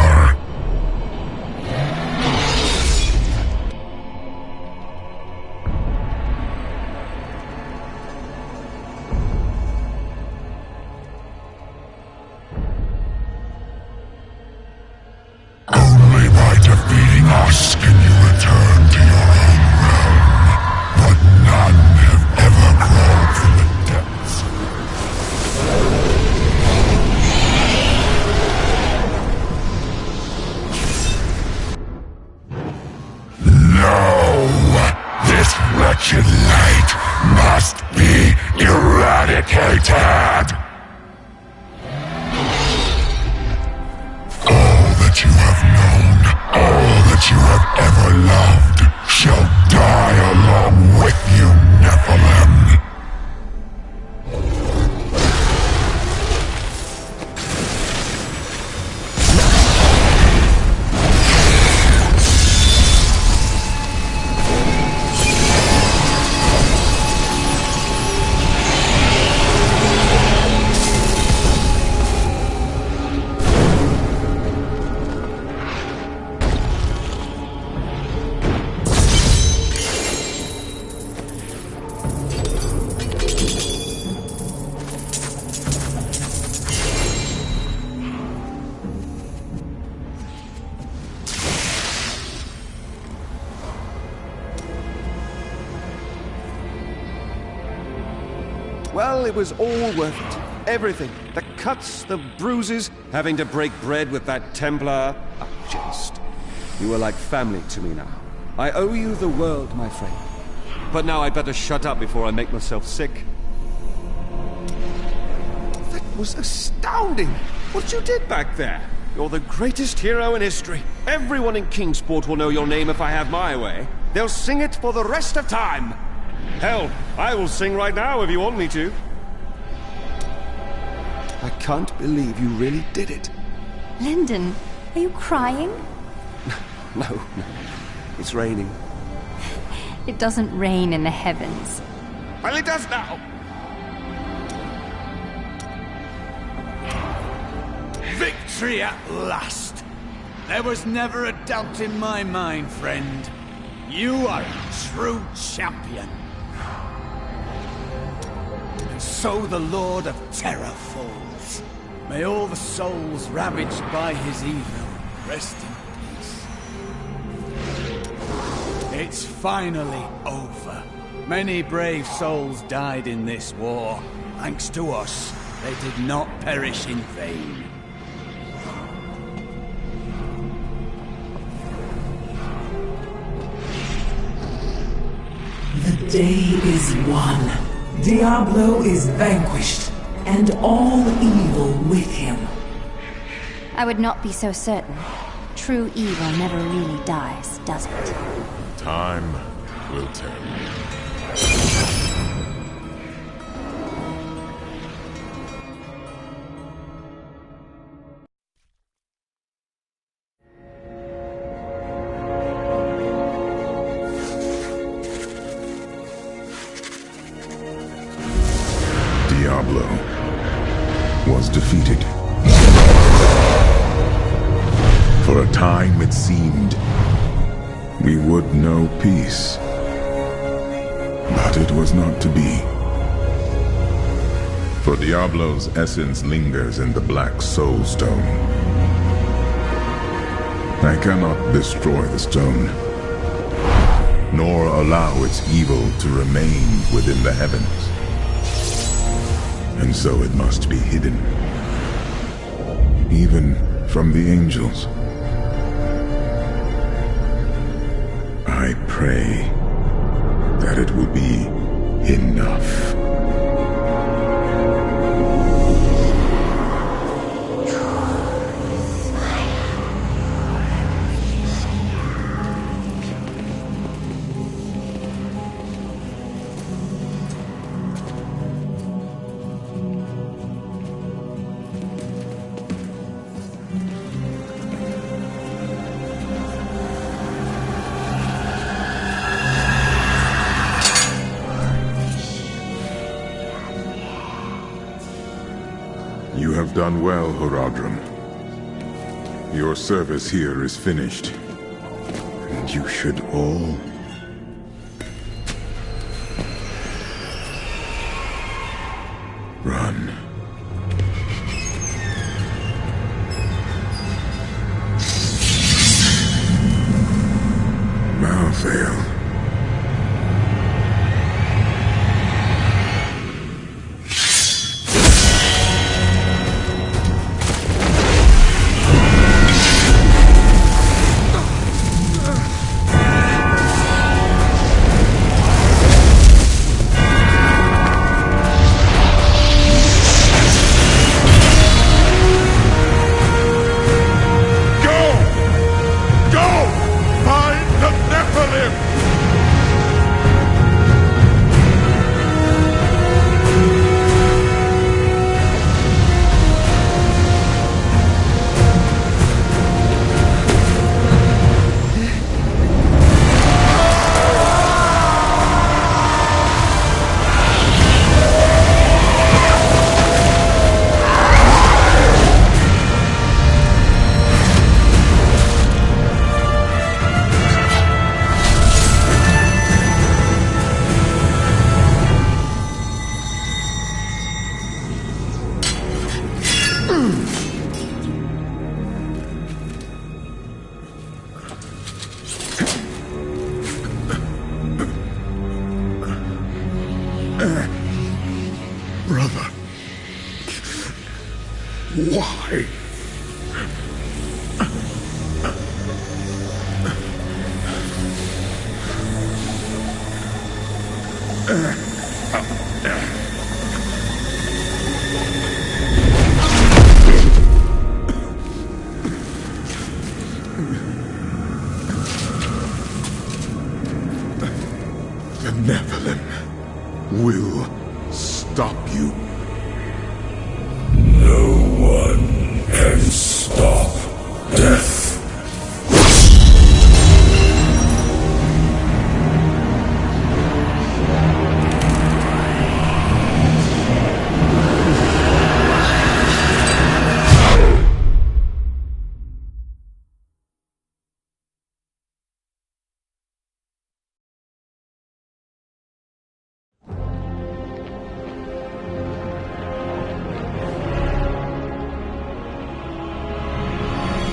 Only by defeating us can you return to your own realm. But none have ever crawled from the depths. No! This wretched light must be eradicated! All that you have known, all that you have ever loved, shall die along with you, Nephilim. Well, it was all worth it. Everything. The cuts, the bruises, having to break bread with that Templar. A jest. You are like family to me now. I owe you the world, my friend. But now I'd better shut up before I make myself sick. That was astounding! What you did back there. You're the greatest hero in history. Everyone in Kingsport will know your name if I have my way. They'll sing it for the rest of time. Hell, I will sing right now if you want me to. I can't believe you really did it. Lyndon, are you crying? No. It's raining. It doesn't rain in the heavens. Well, it does now. Victory at last! There was never a doubt in my mind, friend. You are a true champion. And so the Lord of Terror falls. May all the souls ravaged by his evil rest in peace. It's finally over. Many brave souls died in this war. Thanks to us, they did not perish in vain. The day is won. Diablo is vanquished, and all evil with him. I would not be so certain. True evil never really dies, does it? Time will tell. Diablo was defeated. For a time it seemed we would know peace. But it was not to be. For Diablo's essence lingers in the Black Soul Stone. I cannot destroy the stone, nor allow its evil to remain within the heavens. And so it must be hidden, even from the angels. I pray that it will be enough. have done well, Horadrim. Your service here is finished. And you should all... run. Malthael. Brother. Why? The Nephilim will stop you. No one can stop death.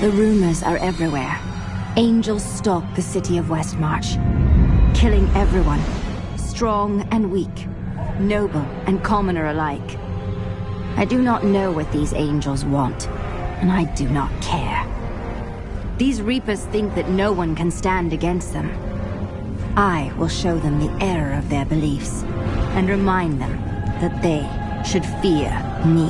The rumors are everywhere. Angels stalk the city of Westmarch, killing everyone, strong and weak, noble and commoner alike. I do not know what these angels want, and I do not care. These Reapers think that no one can stand against them. I will show them the error of their beliefs, and remind them that they should fear me.